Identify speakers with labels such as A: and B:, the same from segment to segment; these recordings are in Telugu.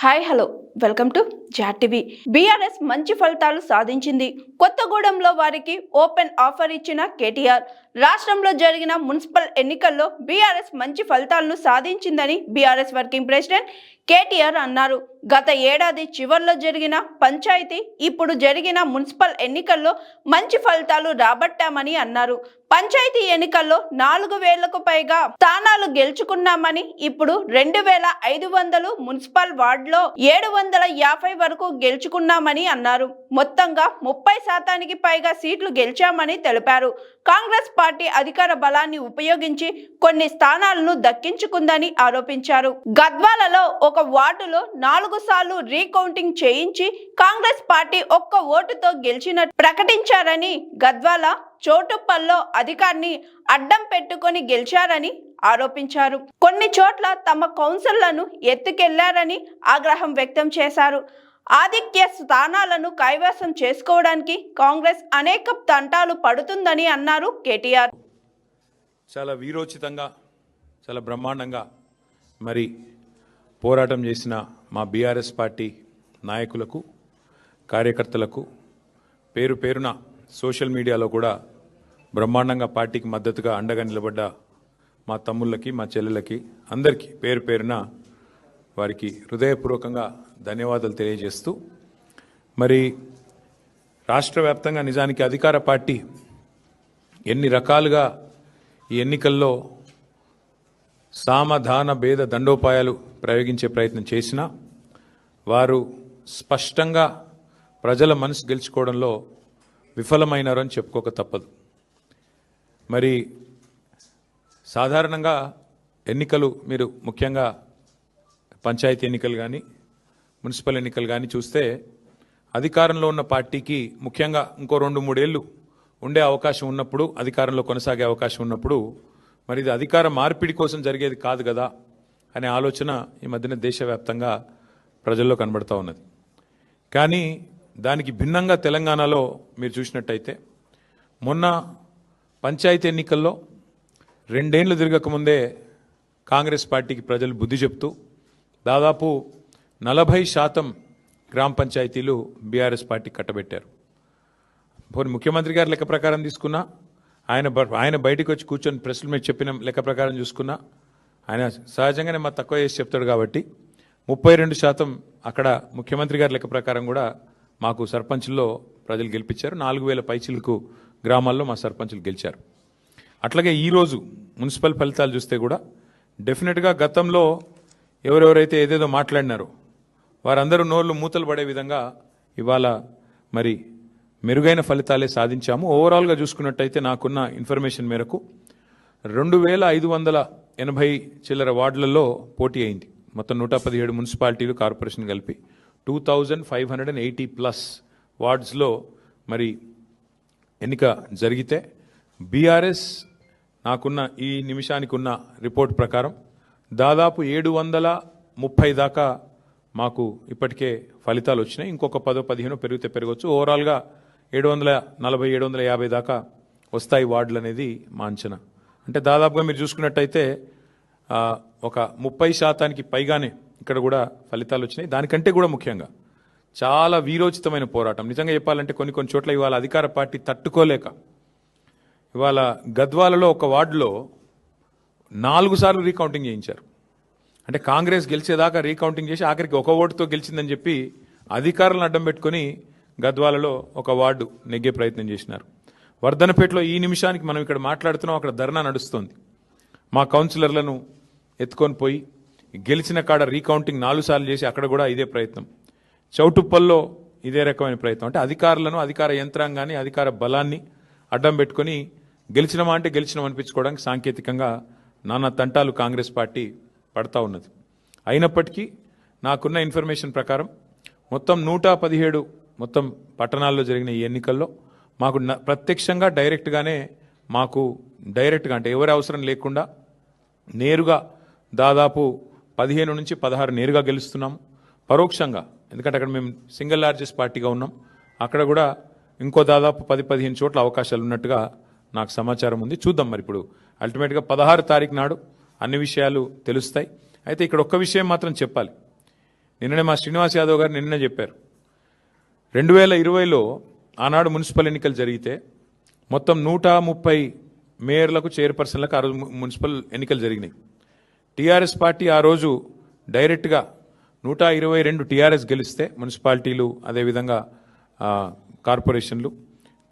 A: హాయ్ హలో వెల్కమ్ టు జాట్ టీవీ. బీఆర్ఎస్ మంచి ఫలితాలు సాధించింది. కొత్తగూడెంలో వారికి ఓపెన్ ఆఫర్ ఇచ్చిన కేటీఆర్. రాష్ట్రంలో జరిగిన మున్సిపల్ ఎన్నికల్లో బీఆర్ఎస్ మంచి ఫలితాలను సాధించిందని బీఆర్ఎస్ వర్కింగ్ ప్రెసిడెంట్ కేటీఆర్ అన్నారు. గత ఏడాది చివర్లో జరిగిన పంచాయతీ, ఇప్పుడు జరిగిన మున్సిపల్ ఎన్నికల్లో మంచి ఫలితాలు రాబట్టామని అన్నారు. పంచాయతీ ఎన్నికల్లో 4000కు పైగా స్థానాలు గెలుచుకున్నామని, ఇప్పుడు 2500 మున్సిపల్ వార్డులో 750 వరకు గెలుచుకున్నామని అన్నారు. మొత్తంగా 30% పైగా సీట్లు గెలిచామని తెలిపారు. కాంగ్రెస్ పార్టీ అధికార బలాన్ని ఉపయోగించి కొన్ని స్థానాలను దక్కించుకుందని ఆరోపించారు. గద్వాలలో ఒక వార్డులో 4 సార్లు రీకౌంటింగ్ చేయించి కాంగ్రెస్ పార్టీ ఒక్క ఓటుతో గెలిచినట్టు ప్రకటించారని, గద్వాల చోటుప్పల్లో అధికారిని అడ్డం పెట్టుకొని గెలిచారని ఆరోపించారు. కొన్ని చోట్ల తమ కౌన్సిళ్లను ఎత్తుకెళ్లారని ఆగ్రహం వ్యక్తం చేశారు. ఆధిక్య స్థానాలను కైవసం చేసుకోవడానికి కాంగ్రెస్ అనేక తంటాలు పడుతుందని అన్నారు కేటీఆర్.
B: చాలా వీరోచితంగా, చాలా బ్రహ్మాండంగా మరి పోరాటం చేసిన మా బీఆర్ఎస్ పార్టీ నాయకులకు, కార్యకర్తలకు పేరు పేరున సోషల్ మీడియాలో కూడా బ్రహ్మాండంగా పార్టీకి మద్దతుగా అండగా నిలబడ్డ మా తమ్ముళ్ళకి, మా చెల్లెలకి అందరికీ పేరు పేరున వారికి హృదయపూర్వకంగా ధన్యవాదాలు తెలియజేస్తూ, మరి రాష్ట్ర వ్యాప్తంగా నిజానికి అధికార పార్టీ ఎన్ని రకాలుగా ఈ ఎన్నికల్లో సామధాన భేద దండోపాయాలు ప్రయోగించే ప్రయత్నం చేసినా వారు స్పష్టంగా ప్రజల మనసు గెలుచుకోవడంలో విఫలమైనారని చెప్పుకోక తప్పదు. మరి సాధారణంగా ఎన్నికలు, మీరు ముఖ్యంగా పంచాయతీ ఎన్నికలు కానీ మున్సిపల్ ఎన్నికలు కానీ చూస్తే అధికారంలో ఉన్న పార్టీకి ముఖ్యంగా ఇంకో 2-3 ఏళ్ళు ఉండే అవకాశం ఉన్నప్పుడు, అధికారంలో కొనసాగే అవకాశం ఉన్నప్పుడు, మరి ఇది అధికార మార్పిడి కోసం జరిగేది కాదు కదా అనే ఆలోచన ఈ మధ్యన దేశవ్యాప్తంగా ప్రజల్లో కనబడతా ఉన్నది. కానీ దానికి భిన్నంగా తెలంగాణలో మీరు చూసినట్టయితే మొన్న పంచాయతీ ఎన్నికల్లో 2 ఏళ్లు తిరగకముందే కాంగ్రెస్ పార్టీకి ప్రజలు బుద్ధి చెప్తూ దాదాపు 40% గ్రామ పంచాయతీలు బీఆర్ఎస్ పార్టీ కట్టబెట్టారు. పోనీ ముఖ్యమంత్రి గారి లెక్క ప్రకారం తీసుకున్నా, ఆయన బయటకు వచ్చి కూర్చొని ప్రెస్ల మీద చెప్పిన లెక్క ప్రకారం చూసుకున్నా, ఆయన సహజంగానే మా తక్కువ చేసి చెప్తాడు కాబట్టి 32% అక్కడ ముఖ్యమంత్రి గారి లెక్క ప్రకారం కూడా మాకు సర్పంచ్ల్లో ప్రజలు గెలిపించారు. 4000 పైచిలకు గ్రామాల్లో మా సర్పంచులు గెలిచారు. అట్లాగే ఈరోజు మున్సిపల్ ఫలితాలు చూస్తే కూడా డెఫినెట్గా గతంలో ఎవరెవరైతే ఏదేదో మాట్లాడినారో వారందరూ నోళ్ళు మూతలు పడే విధంగా ఇవాళ మరి మెరుగైన ఫలితాలే సాధించాము. ఓవరాల్గా చూసుకున్నట్టయితే నాకున్న ఇన్ఫర్మేషన్ మేరకు 2580 చిల్లర వార్డులలో పోటీ అయింది. మొత్తం 117 మున్సిపాలిటీలు, కార్పొరేషన్ కలిపి 2580+ వార్డ్స్లో మరి ఎన్నిక జరిగితే బీఆర్ఎస్ నాకున్న ఈ నిమిషానికి ఉన్న రిపోర్ట్ ప్రకారం దాదాపు 730 దాకా మాకు ఇప్పటికే ఫలితాలు వచ్చినాయి. ఇంకొక 10-15 పెరిగితే పెరగవచ్చు. ఓవరాల్గా 740-750 దాకా వస్తాయి వార్డులు అనేది మా అంచనా. అంటే దాదాపుగా మీరు చూసుకున్నట్టయితే ఒక 30% పైగానే ఇక్కడ కూడా ఫలితాలు వచ్చినాయి. దానికంటే కూడా ముఖ్యంగా చాలా వీరోచితమైన పోరాటం. నిజంగా చెప్పాలంటే కొన్ని చోట్ల ఇవాళ అధికార పార్టీ తట్టుకోలేక ఇవాళ గద్వాలలో ఒక వార్డులో 4 సార్లు రీకౌంటింగ్ చేయించారు. అంటే కాంగ్రెస్ గెలిచేదాకా రీకౌంటింగ్ చేసి ఆఖరికి ఒక ఓటుతో గెలిచిందని చెప్పి అధికారులను అడ్డం పెట్టుకుని గద్వాలలో ఒక వార్డు నెగ్గే ప్రయత్నం చేసినారు. వర్ధనపేటలో ఈ నిమిషానికి మనం ఇక్కడ మాట్లాడుతున్నాం, అక్కడ ధర్నా నడుస్తుంది. మా కౌన్సిలర్లను ఎత్తుకొని పోయి గెలిచిన కాడ రీకౌంటింగ్ 4 సార్లు చేసి అక్కడ కూడా ఇదే ప్రయత్నం. చౌటుప్పల్లో ఇదే రకమైన ప్రయత్నం. అంటే అధికారులను, అధికార యంత్రాంగాన్ని, అధికార బలాన్ని అడ్డం పెట్టుకుని గెలిచినమా అంటే గెలిచినాం అనిపించుకోవడానికి సాంకేతికంగా నానా తంటాలు కాంగ్రెస్ పార్టీ పడతా ఉన్నది. అయినప్పటికీ నాకున్న ఇన్ఫర్మేషన్ ప్రకారం మొత్తం 117 మొత్తం పట్టణాల్లో జరిగిన ఈ ఎన్నికల్లో మాకు ప్రత్యక్షంగా డైరెక్ట్గానే అంటే ఎవరి అవసరం లేకుండా నేరుగా దాదాపు 15 నుంచి 16 నేరుగా గెలుస్తున్నాము. పరోక్షంగా, ఎందుకంటే అక్కడ మేము సింగిల్ లార్జెస్ట్ పార్టీగా ఉన్నాం, అక్కడ కూడా ఇంకో దాదాపు 10-15 చోట్ల అవకాశాలు ఉన్నట్టుగా నాకు సమాచారం ఉంది. చూద్దాం మరి ఇప్పుడు అల్టిమేట్గా 16 తారీఖు నాడు అన్ని విషయాలు తెలుస్తాయి. అయితే ఇక్కడ ఒక్క విషయం మాత్రం చెప్పాలి. నిన్ననే మా శ్రీనివాస్ యాదవ్ గారు నిన్ననే చెప్పారు. 2020లో ఆనాడు మున్సిపల్ ఎన్నికలు జరిగితే మొత్తం 130 మేయర్లకు చైర్పర్సన్లకు ఆ రోజు మున్సిపల్ ఎన్నికలు జరిగినాయి. టీఆర్ఎస్ పార్టీ ఆ రోజు డైరెక్ట్గా 122 టీఆర్ఎస్ గెలిస్తే మున్సిపాలిటీలు, అదేవిధంగా కార్పొరేషన్లు,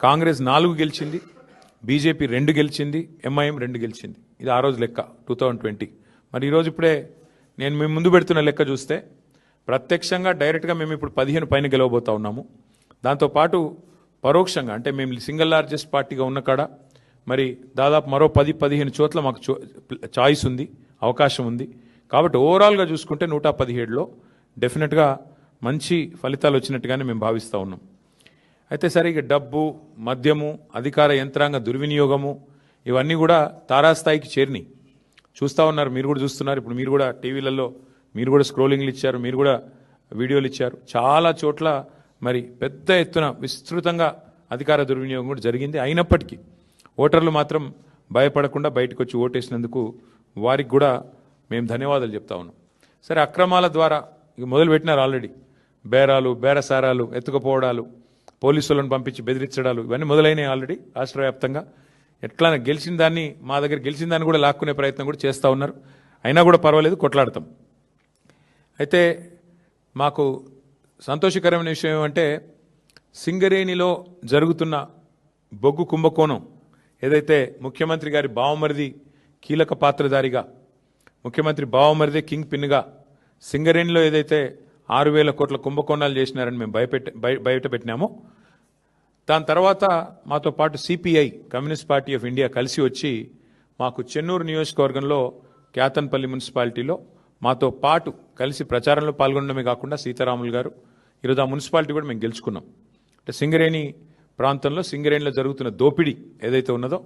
B: కాంగ్రెస్ 4 గెలిచింది, బీజేపీ 2 గెలిచింది, ఎంఐఎం 2 గెలిచింది. ఇది ఆ రోజు లెక్క 2020. మరి ఈరోజు ఇప్పుడే నేను మేము ముందు పెడుతున్న లెక్క చూస్తే ప్రత్యక్షంగా డైరెక్ట్గా మేము ఇప్పుడు 15 పైన గెలవబోతా ఉన్నాము. దాంతోపాటు పరోక్షంగా అంటే మేము సింగిల్ లార్జెస్ట్ పార్టీగా ఉన్న కాడ మరి దాదాపు మరో 10-15 చోట్ల మాకు చాయిస్ ఉంది, అవకాశం ఉంది. కాబట్టి ఓవరాల్గా చూసుకుంటే 117లో డెఫినెట్గా మంచి ఫలితాలు వచ్చినట్టుగానే మేము భావిస్తూ ఉన్నాం. అయితే సరే, ఇక డబ్బు, మద్యము, అధికార యంత్రాంగ దుర్వినియోగము ఇవన్నీ కూడా తారాస్థాయికి చేరినాయి. చూస్తూ ఉన్నారు, మీరు కూడా చూస్తున్నారు. ఇప్పుడు మీరు కూడా టీవీలలో మీరు కూడా స్క్రోలింగ్లు ఇచ్చారు, మీరు కూడా వీడియోలు ఇచ్చారు. చాలా చోట్ల మరి పెద్ద ఎత్తున విస్తృతంగా అధికార దుర్వినియోగం కూడా జరిగింది. అయినప్పటికీ ఓటర్లు మాత్రం భయపడకుండా బయటకు వచ్చి ఓటేసినందుకు వారికి కూడా మేము ధన్యవాదాలు చెప్తా ఉన్నాం. సరే, అక్రమాల ద్వారా ఇక మొదలు పెట్టినారు ఆల్రెడీ. బేరాలు, బేరసారాలు, ఎత్తుకుపోవడాలు, పోలీసులను పంపించి బెదిరించడాలు ఇవన్నీ మొదలైనవి ఆల్రెడీ రాష్ట్ర వ్యాప్తంగా. ఎట్లా గెలిచిన దాన్ని, మా దగ్గర గెలిచిన దాన్ని కూడా లాక్కునే ప్రయత్నం కూడా చేస్తూ ఉన్నారు. అయినా కూడా పర్వాలేదు, కొట్లాడతాం. అయితే మాకు సంతోషకరమైన విషయం ఏమంటే సింగరేణిలో జరుగుతున్న బొగ్గు కుంభకోణం ఏదైతే ముఖ్యమంత్రి గారి బావమరిది కీలక పాత్రధారిగా, ముఖ్యమంత్రి బావమరిదే కింగ్ పిన్గా సింగరేణిలో ఏదైతే 6,000 కోట్ల కుంభకోణాలు చేసినారని మేము బయట పెట్టినామో, దాని తర్వాత మాతో పాటు CPI, communist party of India కలిసి వచ్చి మాకు చెన్నూరు నియోజకవర్గంలో క్యాతన్పల్లి మున్సిపాలిటీలో మాతో పాటు కలిసి ప్రచారంలో పాల్గొనడమే కాకుండా సీతారాములు గారు ఈరోజు ఆ మున్సిపాలిటీ కూడా మేము గెలుచుకున్నాం. అంటే సింగరేణి ప్రాంతంలో, సింగరేణిలో జరుగుతున్న దోపిడీ ఏదైతే ఉన్నదో,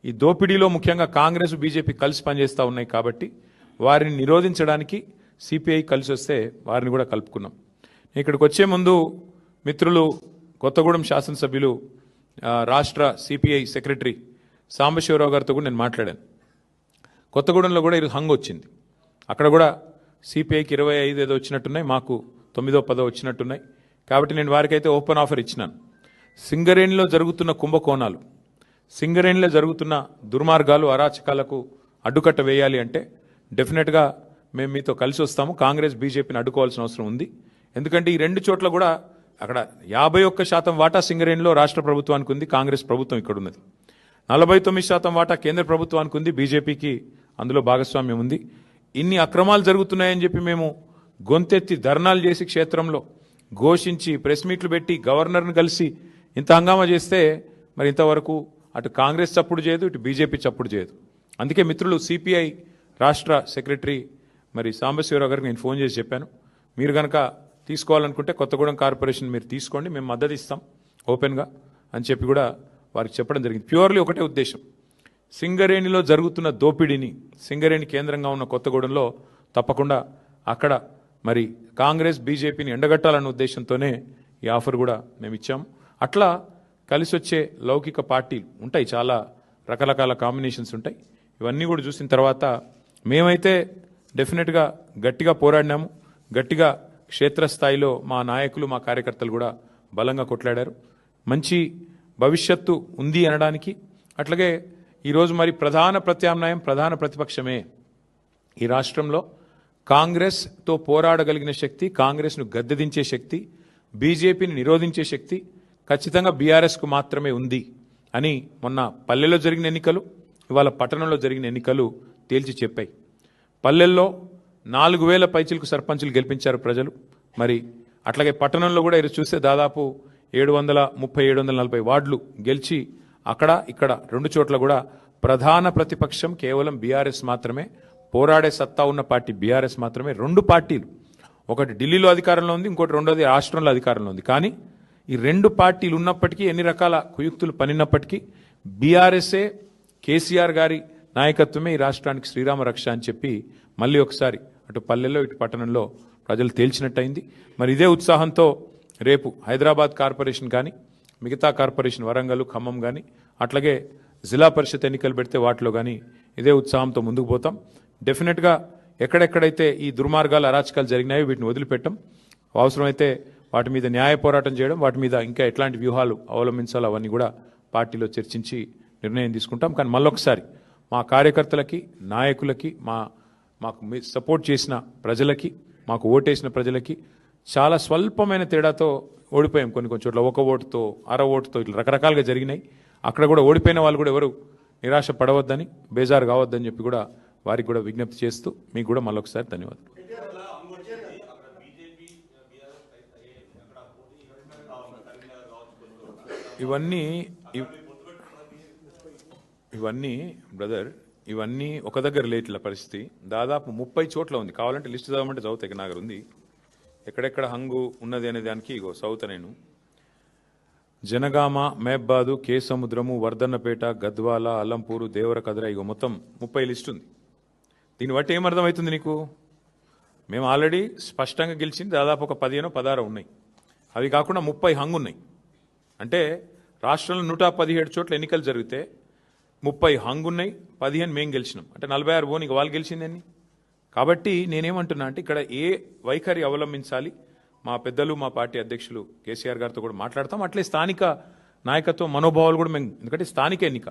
B: ఈ దోపిడీలో ముఖ్యంగా కాంగ్రెస్, బీజేపీ కలిసి పనిచేస్తూ ఉన్నాయి. కాబట్టి వారిని నిరోధించడానికి సిపిఐ కలిసి వస్తే వారిని కూడా కలుపుకున్నాం. ఇక్కడికి వచ్చే ముందు మిత్రులు కొత్తగూడెం శాసనసభ్యులు, రాష్ట్ర సిపిఐ సెక్రటరీ సాంబశివరావు గారితో కూడా నేను మాట్లాడాను. కొత్తగూడెంలో కూడా ఈరోజు హంగ్ వచ్చింది. అక్కడ కూడా సిపిఐకి 25 ఏదో వచ్చినట్టున్నాయి, మాకు 9-10 వచ్చినట్టున్నాయి. కాబట్టి నేను వారికైతే ఓపెన్ ఆఫర్ ఇచ్చినాను. సింగరేణిలో జరుగుతున్న కుంభకోణాలు, సింగరేణిలో జరుగుతున్న దుర్మార్గాలు, అరాచకాలకు అడ్డుకట్ట వేయాలి అంటే డెఫినెట్గా మేము మీతో కలిసి వస్తాము. కాంగ్రెస్, బీజేపీని అడ్డుకోవాల్సిన అవసరం ఉంది. ఎందుకంటే ఈ 2 చోట్ల కూడా అక్కడ 51% వాటా సింగరేణిలో రాష్ట్ర ప్రభుత్వానికి ఉంది, కాంగ్రెస్ ప్రభుత్వం ఇక్కడ ఉన్నది. 49% వాటా కేంద్ర ప్రభుత్వానికి ఉంది, బీజేపీకి అందులో భాగస్వామ్యం ఉంది. ఇన్ని అక్రమాలు జరుగుతున్నాయని చెప్పి మేము గొంతెత్తి ధర్నాలు చేసి, క్షేత్రంలో ఘోషించి, ప్రెస్ మీట్లు పెట్టి, గవర్నర్ని కలిసి ఇంత హంగామా చేస్తే మరి ఇంతవరకు అటు కాంగ్రెస్ చప్పుడు చేయదు, ఇటు బీజేపీ చప్పుడు చేయదు. అందుకే మిత్రులు సిపిఐ రాష్ట్ర సెక్రటరీ మరి సాంబశివరావు గారికి నేను ఫోన్ చేసి చెప్పాను, మీరు కనుక తీసుకోవాలనుకుంటే కొత్తగూడెం కార్పొరేషన్ మీరు తీసుకోండి, మేము మద్దతు ఇస్తాం ఓపెన్గా అని చెప్పి కూడా వారికి చెప్పడం జరిగింది. ప్యూర్లీ ఒకటే ఉద్దేశం, సింగరేణిలో జరుగుతున్న దోపిడీని, సింగరేణి కేంద్రంగా ఉన్న కొత్తగూడెంలో తప్పకుండా అక్కడ మరి కాంగ్రెస్, బీజేపీని ఎండగట్టాలన్న ఉద్దేశంతోనే ఈ ఆఫర్ కూడా మేము ఇచ్చాము. అట్లా కలిసి వచ్చే లౌకిక పార్టీలు ఉంటాయి, చాలా రకరకాల కాంబినేషన్స్ ఉంటాయి. ఇవన్నీ కూడా చూసిన తర్వాత మేమైతే డెఫినెట్గా గట్టిగా పోరాడినాము. గట్టిగా క్షేత్రస్థాయిలో మా నాయకులు, మా కార్యకర్తలు కూడా బలంగా కొట్లాడారు. మంచి భవిష్యత్తు ఉంది అనడానికి. అట్లాగే ఈరోజు మరి ప్రధాన ప్రత్యామ్నాయం, ప్రధాన ప్రతిపక్షమే ఈ రాష్ట్రంలో. కాంగ్రెస్తో పోరాడగలిగిన శక్తి, కాంగ్రెస్ను గద్దెదించే శక్తి, బీజేపీని నిరోధించే శక్తి ఖచ్చితంగా బీఆర్ఎస్కు మాత్రమే ఉంది అని మొన్న పల్లెల్లో జరిగిన ఎన్నికలు, ఇవాళ పట్టణంలో జరిగిన ఎన్నికలు తేల్చి చెప్పాయి. పల్లెల్లో 4,000 పైచిలకు సర్పంచులు గెలిపించారు ప్రజలు. మరి అట్లాగే పట్టణంలో కూడా ఇది చూస్తే దాదాపు 730-740 వార్డులు గెలిచి అక్కడ ఇక్కడ 2 చోట్ల కూడా ప్రధాన ప్రతిపక్షం కేవలం బీఆర్ఎస్ మాత్రమే, పోరాడే సత్తా ఉన్న పార్టీ బీఆర్ఎస్ మాత్రమే. 2 పార్టీలు, ఒకటి ఢిల్లీలో అధికారంలో ఉంది, ఇంకోటి రెండోది రాష్ట్రంలో అధికారంలో ఉంది. కానీ ఈ 2 పార్టీలు ఉన్నప్పటికీ, ఎన్ని రకాల కుయుక్తులు పనినప్పటికీ బీఆర్ఎస్ఏ, కేసీఆర్ గారి నాయకత్వమే ఈ రాష్ట్రానికి శ్రీరామ రక్ష అని చెప్పి మళ్ళీ ఒకసారి అటు పల్లెల్లో ఇటు పట్టణంలో ప్రజలు తేల్చినట్టయింది. మరి ఇదే ఉత్సాహంతో రేపు హైదరాబాద్ కార్పొరేషన్ కానీ, మిగతా కార్పొరేషన్ వరంగల్, ఖమ్మం కానీ, అట్లాగే జిల్లా పరిషత్ ఎన్నికలు పెడితే వాటిలో కానీ ఇదే ఉత్సాహంతో ముందుకు పోతాం. డెఫినెట్గా ఎక్కడెక్కడైతే ఈ దుర్మార్గాలు అరాచకాలు జరిగినాయో వీటిని వదిలిపెట్టం, అవసరమైతే వాటి మీద న్యాయ పోరాటం చేయడం, వాటి మీద ఇంకా ఎట్లాంటి వ్యూహాలు అవలంబించాలో అవన్నీ కూడా పార్టీలో చర్చించి నిర్ణయం తీసుకుంటాం. కానీ మళ్ళొకసారి మా కార్యకర్తలకి, నాయకులకి, మాకు సపోర్ట్ చేసిన ప్రజలకి, మాకు ఓటేసిన ప్రజలకి చాలా స్వల్పమైన తేడాతో ఓడిపోయాం. కొన్ని చోట్ల 1 ఓటుతో, అర ఓటుతో ఇట్లా రకరకాలుగా జరిగినాయి. అక్కడ కూడా ఓడిపోయిన వాళ్ళు కూడా ఎవరు నిరాశ పడవద్దని, బేజారు కావద్దని చెప్పి కూడా వారికి కూడా విజ్ఞప్తి చేస్తూ మీకు కూడా మళ్ళొకసారి ధన్యవాదాలు. ఇవన్నీ బ్రదర్, ఇవన్నీ ఒక దగ్గర లేట్ల పరిస్థితి దాదాపు 30 చోట్ల ఉంది. కావాలంటే లిస్ట్ చదవమంటే చదువుతాయి. నా దగ్గర ఉంది ఎక్కడెక్కడ హంగు ఉన్నది అనే దానికి. ఇగో చదువుతా నేను. జనగామ, మేబ్బాదు, కేసముద్రము, వర్ధన్నపేట, గద్వాల, అల్లంపూరు, దేవరకద్ర, ఇగో మొత్తం 30 లిస్ట్ ఉంది. దీన్ని బట్టి ఏమర్థమవుతుంది నీకు? మేము ఆల్రెడీ స్పష్టంగా గెలిచింది దాదాపు ఒక 15-16 ఉన్నాయి. అవి కాకుండా 30 హంగు ఉన్నాయి. అంటే రాష్ట్రంలో 117 చోట్ల ఎన్నికలు జరిగితే 30 హంగు ఉన్నాయి, 15 మేము గెలిచినాం. అంటే 46 పోనీ వాళ్ళు గెలిచిందని. కాబట్టి నేనేమంటున్నా అంటే ఇక్కడ ఏ వైఖరి అవలంబించాలి, మా పెద్దలు, మా పార్టీ అధ్యక్షులు కేసీఆర్ గారితో కూడా మాట్లాడతాం. అట్లే స్థానిక నాయకత్వ మనోభావాలు కూడా మేము, ఎందుకంటే స్థానిక ఎన్నిక,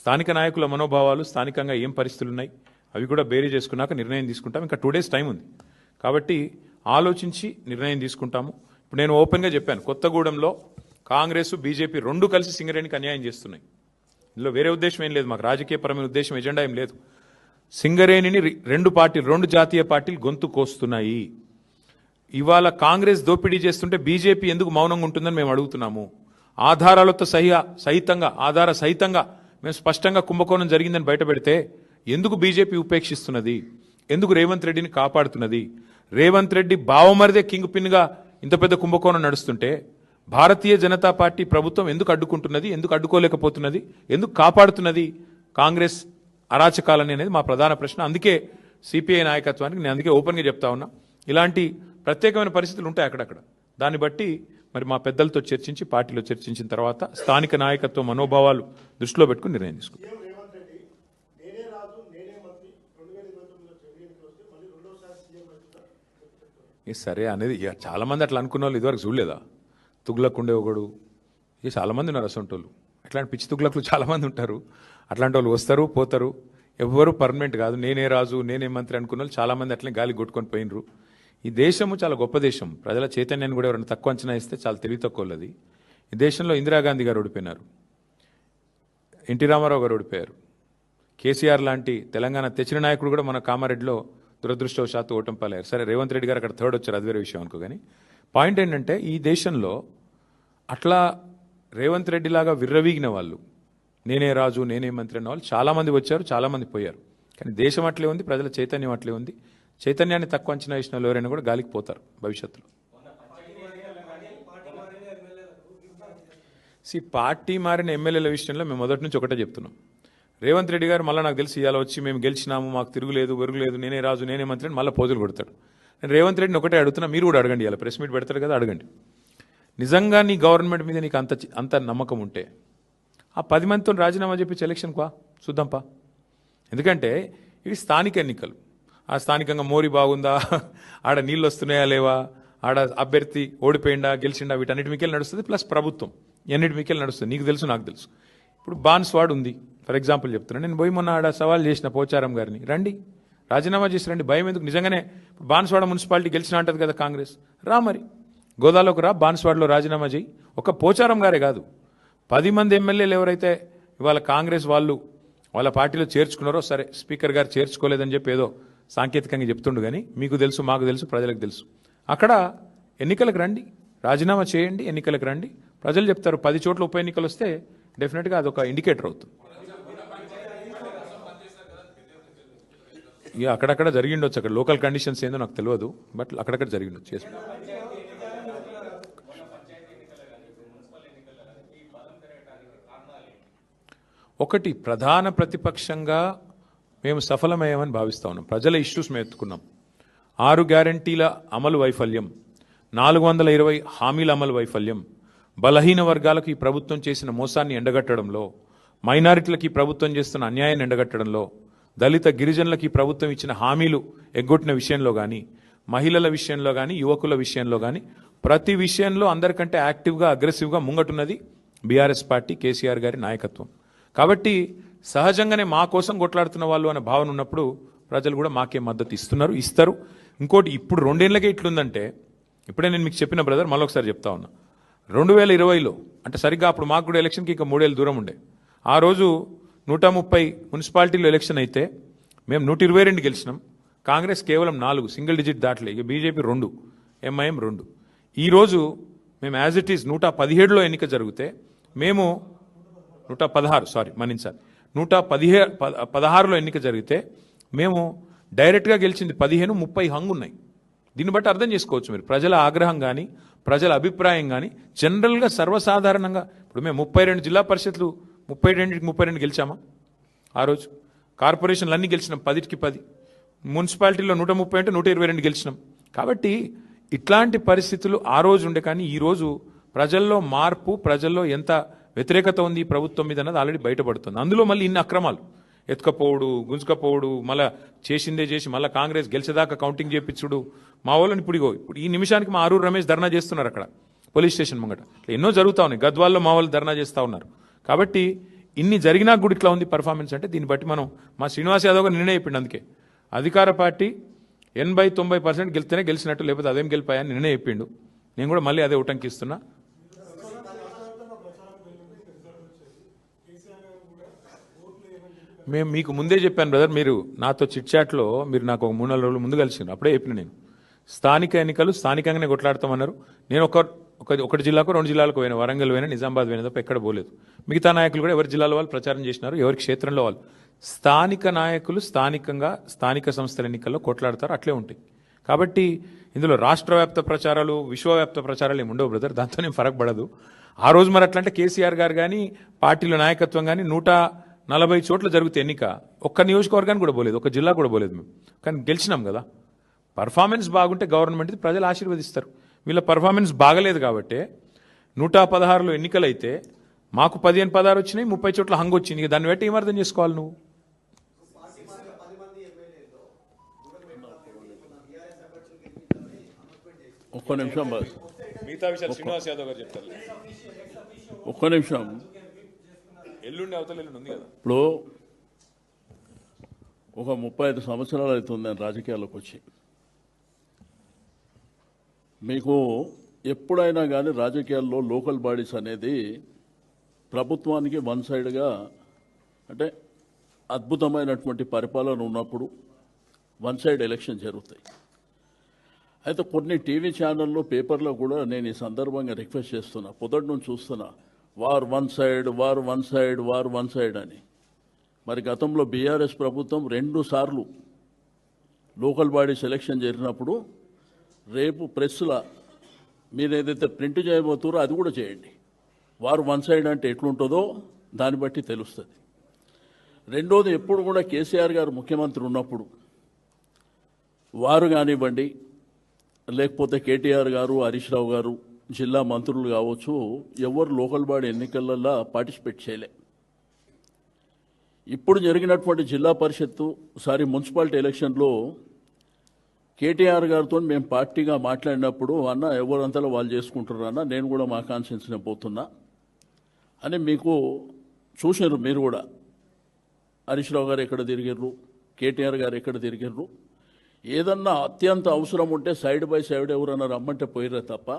B: స్థానిక నాయకుల మనోభావాలు, స్థానికంగా ఏం పరిస్థితులు ఉన్నాయి అవి కూడా బేరీ చేసుకున్నాక నిర్ణయం తీసుకుంటాం. ఇంకా 2 days టైం ఉంది కాబట్టి ఆలోచించి నిర్ణయం తీసుకుంటాము. ఇప్పుడు నేను ఓపెన్గా చెప్పాను, కొత్తగూడెంలో కాంగ్రెస్, బీజేపీ 2 కలిసి సింగరేణికి అన్యాయం చేస్తున్నాయి. ఇందులో వేరే ఉద్దేశం ఏం లేదు, మాకు రాజకీయపరమైన ఉద్దేశం, ఎజెండా ఏం లేదు. సింగరేణిని 2 జాతీయ పార్టీలు గొంతు కోస్తున్నాయి. ఇవాళ కాంగ్రెస్ దోపిడీ చేస్తుంటే బీజేపీ ఎందుకు మౌనంగా ఉంటుందని మేము అడుగుతున్నాము. ఆధారాలతో ఆధార సహితంగా మేము స్పష్టంగా కుంభకోణం జరిగిందని బయటపెడితే ఎందుకు బీజేపీ ఉపేక్షిస్తున్నది? ఎందుకు రేవంత్ రెడ్డిని కాపాడుతున్నది? రేవంత్ రెడ్డి బావమరిదే కింగ్ పిన్గా ఇంత పెద్ద కుంభకోణం నడుస్తుంటే భారతీయ జనతా పార్టీ ప్రభుత్వం ఎందుకు అడ్డుకుంటున్నది? ఎందుకు అడ్డుకోలేకపోతున్నది? ఎందుకు కాపాడుతున్నది కాంగ్రెస్ అరాచకాలని అనేది మా ప్రధాన ప్రశ్న. అందుకే సిపిఐ నాయకత్వానికి నేను అందుకే ఓపెన్గా చెప్తా ఉన్నా, ఇలాంటి ప్రత్యేకమైన పరిస్థితులు ఉంటాయి అక్కడక్కడ. దాన్ని బట్టి మరి మా పెద్దలతో చర్చించి, పార్టీలో చర్చించిన తర్వాత స్థానిక నాయకత్వ మనోభావాలు దృష్టిలో పెట్టుకుని నిర్ణయం తీసుకుంటాం. సరే అనేది చాలా మంది అట్లా అనుకున్న వాళ్ళు ఇదివరకు చూడలేదా? తుగ్లక్ ఉండే ఒకడు, ఇక చాలామంది ఉన్నారు అసొంటోళ్ళు. అట్లాంటి పిచ్చి తుగ్లక్లు చాలామంది ఉంటారు. అట్లాంటి వాళ్ళు వస్తారు, పోతారు. ఎవ్వరూ పర్మనెంట్ కాదు. నేనే రాజు, నేనే మంత్రి అనుకున్న వాళ్ళు చాలామంది అట్లనే గాలి కొట్టుకొని పోయినరు. ఈ దేశము చాలా గొప్ప దేశం. ప్రజల చైతన్యాన్ని కూడా ఎవరైనా తక్కువ అంచనా ఇస్తే చాలా తెలివి తక్కువది. ఈ దేశంలో ఇందిరాగాంధీ గారు ఓడిపోయినారు, ఎన్టీ రామారావు గారు ఓడిపోయారు, కేసీఆర్ లాంటి తెలంగాణ తెచ్చిన నాయకుడు కూడా మన కామారెడ్డిలో దురదృష్టవశాత్తు ఓటమి పాలయ్యారు. సరే, రేవంత్ రెడ్డి గారు అక్కడ 3rd వచ్చారు, అది వేరే విషయం అనుకో. కానీ పాయింట్ ఏంటంటే ఈ దేశంలో అట్లా రేవంత్ రెడ్డి లాగా విర్రవీగిన వాళ్ళు, నేనే రాజు, నేనే మంత్రి అన్న వాళ్ళు చాలామంది వచ్చారు, చాలామంది పోయారు. కానీ దేశం అట్లే ఉంది, ప్రజల చైతన్యం అట్లే ఉంది. చైతన్యాన్ని తక్కువ అంచనా వేసిన వాళ్ళు ఎవరైనా కూడా గాలికి పోతారు భవిష్యత్తులో. పార్టీ మారిన ఎమ్మెల్యేల విషయంలో మేము మొదటి నుంచి ఒకటే చెప్తున్నాం. రేవంత్ రెడ్డి గారు మళ్ళీ నాకు తెలిసి ఇవాళ వచ్చి మేము గెలిచినాము, మాకు తిరుగులేదు, వెరుగులేదు, నేనే రాజు, నేనే మంత్రి అని మళ్ళీ పోజులు కొడతాడు. నేను రేవంత్ రెడ్డిని ఒకటే అడుగుతున్నా, మీరు కూడా అడగండి. ఇలా ప్రెస్ మీట్ పెడతారు కదా, అడగండి. నిజంగా నీ గవర్నమెంట్ మీద నీకు అంత నమ్మకం ఉంటే ఆ 10 మందితో రాజీనామా చెప్పి ఎలక్షన్కి చూద్దాంపా. ఎందుకంటే ఇవి స్థానిక ఎన్నికలు. ఆ స్థానికంగా మోరీ బాగుందా, ఆడ నీళ్ళు వస్తున్నాయా లేవా, ఆడ అభ్యర్థి ఓడిపోయిందా గెలిచిండా, వీటన్నిటి మీకెళ్ళి నడుస్తుంది. ప్లస్ ప్రభుత్వం ఎన్నిటి మీకెళ్ళి నడుస్తుంది. నీకు తెలుసు, నాకు తెలుసు. ఇప్పుడు బాన్స్వాడ్ ఉంది ఫర్ ఎగ్జాంపుల్ చెప్తున్నాను. నేను పోయి మొన్న ఆడ సవాల్ చేసిన పోచారం గారిని, రండి రాజీనామా చేసి రండి, భయం ఎందుకు? నిజంగానే బాన్స్వాడ మున్సిపాలిటీ గెలిచినా అంటది కదా కాంగ్రెస్, రా మరి గోదాలోకి రా, బాన్స్వాడలో రాజీనామా చేయి. ఒక పోచారం గారే కాదు, 10 మంది ఎమ్మెల్యేలు ఎవరైతే ఇవాళ కాంగ్రెస్ వాళ్ళు వాళ్ళ పార్టీలో చేర్చుకున్నారో, సరే స్పీకర్ గారు చేర్చుకోలేదని చెప్పి ఏదో సాంకేతికంగా చెప్తుండు. కానీ మీకు తెలుసు, మాకు తెలుసు, ప్రజలకు తెలుసు. అక్కడ ఎన్నికలకు రండి, రాజీనామా చేయండి, ఎన్నికలకు రండి, ప్రజలు చెప్తారు. 10 చోట్ల ఉప ఎన్నికలు వస్తే డెఫినెట్గా అదొక ఇండికేటర్ అవుతుంది. ఇక అక్కడక్కడ జరిగిండొచ్చు, అక్కడ లోకల్ కండిషన్స్ ఏందో నాకు తెలియదు, బట్ అక్కడక్కడ జరిగిండొచ్చు. ఒకటి, ప్రధాన ప్రతిపక్షంగా మేము సఫలమయ్యామని భావిస్తా ఉన్నాం. ప్రజల ఇష్యూస్ మేము ఎత్తుకున్నాం. 6 గ్యారంటీల అమలు వైఫల్యం, 420 హామీల అమలు వైఫల్యం, బలహీన వర్గాలకు ఈ ప్రభుత్వం చేసిన మోసాన్ని ఎండగట్టడంలో, మైనారిటీలకు ఈ ప్రభుత్వం చేస్తున్న అన్యాయాన్ని ఎండగట్టడంలో, దళిత గిరిజనులకు ఈ ప్రభుత్వం ఇచ్చిన హామీలు ఎగ్గొట్టిన విషయంలో కానీ, మహిళల విషయంలో కానీ, యువకుల విషయంలో కానీ ప్రతి విషయంలో అందరికంటే యాక్టివ్గా అగ్రెసివ్గా ముంగటున్నది బీఆర్ఎస్ పార్టీ, కేసీఆర్ గారి నాయకత్వం. కాబట్టి సహజంగానే మా కోసం కొట్లాడుతున్న వాళ్ళు అనే భావన ఉన్నప్పుడు ప్రజలు కూడా మాకే మద్దతు ఇస్తారు. ఇంకోటి, ఇప్పుడు 2 ఏళ్లకే ఇట్లుందంటే, ఇప్పుడే నేను మీకు చెప్పిన బ్రదర్, మళ్ళొకసారి చెప్తా ఉన్నా. 2020లో అంటే సరిగ్గా అప్పుడు మాకు కూడా ఎలక్షన్కి ఇంకా 3 ఏళ్ళు దూరం ఉండే. ఆ రోజు 130 మున్సిపాలిటీలో ఎలక్షన్ అయితే మేము 122 గెలిచినాం. కాంగ్రెస్ కేవలం 4, సింగిల్ డిజిట్ దాటలే. ఇక బీజేపీ 2, ఎంఐఎం 2. ఈరోజు మేము యాజ్ ఇట్ ఈస్ 117లో ఎన్నిక జరిగితే మేము 116లో ఎన్నిక జరిగితే మేము డైరెక్ట్గా గెలిచింది 15, 30 హంగు ఉన్నాయి. దీన్ని బట్టి అర్థం చేసుకోవచ్చు మీరు ప్రజల ఆగ్రహం కానీ, ప్రజల అభిప్రాయం కానీ. జనరల్గా సర్వసాధారణంగా ఇప్పుడు మేము 32 జిల్లా పరిషత్లు 32 గెలిచామా ఆ రోజు? కార్పొరేషన్లు అన్నీ గెలిచినాం 10కి 10. మున్సిపాలిటీలో 130 అంటే 122 గెలిచినాం. కాబట్టి ఇట్లాంటి పరిస్థితులు ఆ రోజు ఉండే. కానీ ఈరోజు ప్రజల్లో మార్పు, ప్రజల్లో ఎంత వ్యతిరేకత ఉంది ఈ ప్రభుత్వం మీద అన్నది ఆల్రెడీ బయటపడుతుంది. అందులో మళ్ళీ ఇన్ని అక్రమాలు, ఎత్తుకపోవడు, గుంజుకపోవడు, మళ్ళీ చేసిందే చేసి మళ్ళీ కాంగ్రెస్ గెలిచేదాకా కౌంటింగ్ చేపించుడు. మా వాళ్ళని ఇప్పుడు ఈ నిమిషానికి మా ఆరూరు రమేష్ ధర్నా చేస్తున్నారు అక్కడ పోలీస్ స్టేషన్ ముంగట. ఎన్నో జరుగుతూ ఉన్నాయి. గద్వాల్లో మా వాళ్ళు ధర్నా చేస్తూ ఉన్నారు. కాబట్టి ఇన్ని జరిగినా కూడా ఇట్లా ఉంది పర్ఫార్మెన్స్ అంటే దీన్ని బట్టి మనం మా శ్రీనివాస్ యాదవ్ గారు నిర్ణయం చెప్పిండు. అందుకే అధికార పార్టీ 80-90% గెలిస్తేనే గెలిచినట్టు, లేకపోతే అదేం గెలిపాయని నిర్ణయం చెప్పిండు. నేను కూడా మళ్ళీ అదే ఉటంకిస్తున్నా. మేము మీకు ముందే చెప్పాను బ్రదర్, మీరు నాతో చిట్చాట్లో మీరు నాకు ఒక 3-4 రోజులు ముందు కలిసినారు. అప్పుడే చెప్పిన నేను స్థానిక ఎన్నికలు స్థానికంగానే కొట్లాడతామన్నారు. నేను ఒకటి జిల్లాకు 2 జిల్లాలకు పోయినా, వరంగల్ పోయినా, నిజామాబాద్ పోయినా తప్ప ఎక్కడ పోలేదు. మిగతా నాయకులు కూడా ఎవరి జిల్లాలో వాళ్ళు ప్రచారం చేసినారు, ఎవరి క్షేత్రంలో వాళ్ళు. స్థానిక నాయకులు స్థానికంగా స్థానిక సంస్థల ఎన్నికల్లో కొట్లాడతారు, అట్లే ఉంటాయి. కాబట్టి ఇందులో రాష్ట్ర వ్యాప్త ప్రచారాలు, విశ్వవ్యాప్త ప్రచారాలు ఏమి ఉండవు బ్రదర్, దాంతో నేను ఫరక్ పడదు. ఆ రోజు మరి అట్లంటే కేసీఆర్ గారు కానీ పార్టీలో నాయకత్వం కానీ 140 చోట్ల జరిగితే ఎన్నిక ఒక్క నియోజకవర్గానికి కూడా పోలేదు, ఒక జిల్లా కూడా పోలేదు మేము. కానీ గెలిచినాం కదా. పర్ఫార్మెన్స్ బాగుంటే గవర్నమెంట్ ప్రజలు ఆశీర్వదిస్తారు. వీళ్ళ పర్ఫార్మెన్స్ బాగలేదు కాబట్టి 116లో ఎన్నికలైతే మాకు 15-16 వచ్చినాయి, 30 చోట్ల హంగు వచ్చింది. ఇక దాన్ని బట్టి ఏం అర్థం చేసుకోవాలి నువ్వు?
C: ఒక్క నిమిషం,
B: మిగతా విషయాలు శ్రీనివాస్ యాదవ్ గారు చెప్తారు.
C: ఒక్క నిమిషం.
B: ఎల్లుండి అవతల ఎల్లుండి ఉంది కదా.
C: ఇప్పుడు ఒక 35 సంవత్సరాలు అవుతుంది నేను రాజకీయాల్లోకి వచ్చి. మీకు ఎప్పుడైనా కానీ రాజకీయాల్లో లోకల్ బాడీస్ అనేది ప్రభుత్వానికి వన్ సైడ్గా అంటే అద్భుతమైనటువంటి పరిపాలన ఉన్నప్పుడు వన్ సైడ్ ఎలక్షన్ జరుగుతాయి. అయితే కొన్ని టీవీ ఛానల్లో, పేపర్లో కూడా నేను ఈ సందర్భంగా రిక్వెస్ట్ చేస్తున్నా, పొద్దుటి నుంచి చూస్తున్నా, war one side, war one side, war one side అని. మరి గతంలో బీఆర్ఎస్ ప్రభుత్వం 2 సార్లు లోకల్ బాడీ సెలక్షన్ జరిగినప్పుడు రేపు ప్రెస్లో మీరు ఏదైతే ప్రింట్ చేయబోతారో అది కూడా చేయండి. వారు వన్ సైడ్ అంటే ఎట్లుంటుందో దాన్ని బట్టి తెలుస్తుంది. రెండోది, ఎప్పుడు కూడా కేసీఆర్ గారు ముఖ్యమంత్రి ఉన్నప్పుడు వారు కానివ్వండి, లేకపోతే కేటీఆర్ గారు, హరీష్ రావు గారు, జిల్లా మంత్రులు కావచ్చు, ఎవరు లోకల్ బాడీ ఎన్నికలలో పార్టిసిపేట్ చేయలే. ఇప్పుడు జరిగినటువంటి జిల్లా పరిషత్తు మున్సిపాలిటీ ఎలక్షన్లో కేటీఆర్ గారితో మేము పార్టీగా మాట్లాడినప్పుడు, అన్న ఎవరంతలో వాళ్ళు చేసుకుంటారు అన్న, నేను కూడా మా కాన్స్టిట్యున్సీనే పోతున్నా అని మీకు చూసారు. మీరు కూడా హరీష్ రావు గారు ఎక్కడ తిరిగారు, కేటీఆర్ గారు ఎక్కడ తిరిగారు. ఏదన్నా అత్యంత అవసరం ఉంటే సైడ్ బై సైడ్ ఎవరన్నా రమ్మంటే పోయిరే తప్ప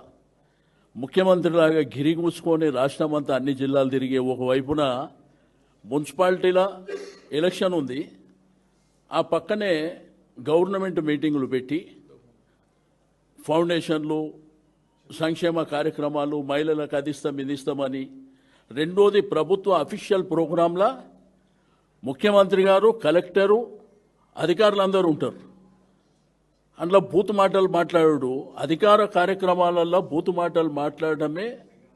C: ముఖ్యమంత్రిలాగా గిరిగూసుకొని రాష్ట్రం అంతా అన్ని జిల్లాలు తిరిగే, ఒకవైపున మున్సిపాలిటీల ఎలక్షన్ ఉంది, ఆ పక్కనే గవర్నమెంట్ మీటింగులు పెట్టి ఫౌండేషన్లు, సంక్షేమ కార్యక్రమాలు, మహిళలకు అది ఇస్తాం ఇది ఇస్తామని. రెండోది, ప్రభుత్వ అఫీషియల్ ప్రోగ్రాంలా ముఖ్యమంత్రి గారు, కలెక్టరు, అధికారులందరూ ఉంటారు. అందులో బూతు మాటలు మాట్లాడు, అధికార కార్యక్రమాలలో బూతు మాటలు మాట్లాడడమే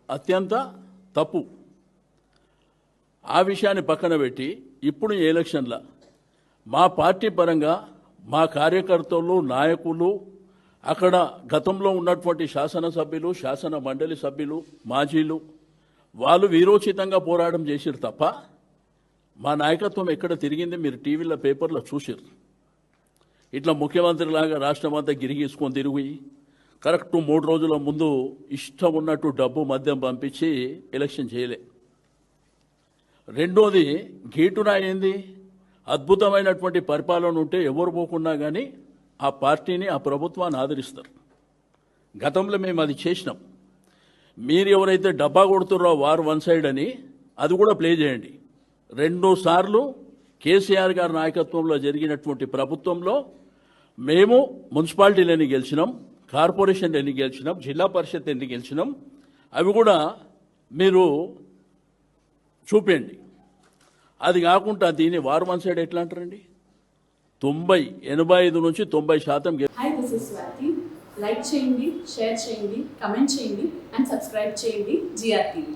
C: అత్యంత తప్పు. ఆ విషయాన్ని పక్కన పెట్టి ఇప్పుడు ఈ ఎలక్షన్లో మా పార్టీ పరంగా మా కార్యకర్తలు, నాయకులు, అక్కడ గతంలో ఉన్నటువంటి శాసనసభ్యులు, శాసన మండలి సభ్యులు, మాజీలు, వాళ్ళు వీరోచితంగా పోరాటం చేసిరు తప్ప మా నాయకత్వం ఎక్కడ తిరిగింది మీరు టీవీలో పేపర్లో చూసారు. ఇట్లా ముఖ్యమంత్రిలాగా రాష్ట్రం అంతా గిరిగీసుకొని తిరిగి కరెక్ట్ 3 రోజుల ముందు ఇష్టం ఉన్నట్టు డబ్బు మద్యం పంపించి ఎలక్షన్ చేయలే. రెండోది గేటున ఏంది, అద్భుతమైనటువంటి పరిపాలన ఉంటే ఎవరు పోకుండా కానీ ఆ పార్టీని ఆ ప్రభుత్వాన్ని ఆదరిస్తారు. గతంలో మేము అది చేసినాం. మీరు ఎవరైతే డబ్బా కొడుతున్నారో వారు వన్ సైడ్ అని అది కూడా ప్లే చేయండి. 2 సార్లు కేసీఆర్ గారి నాయకత్వంలో జరిగినటువంటి ప్రభుత్వంలో మేము మున్సిపాలిటీలని గెలిచినాం, కార్పొరేషన్ ఎన్ని గెలిచినాం, జిల్లా పరిషత్ ఎన్ని గెలిచినాం, అవి కూడా మీరు చూపండి. అది కాకుండా దీన్ని వారు వన్ సైడ్ ఎట్లా అంటారండి? 85 నుంచి 90%
D: hi, this is Swathi. Like చేయండి, షేర్ చేయండి, కమెంట్ చేయండి అండ్ సబ్స్క్రైబ్ చేయండి GRTV.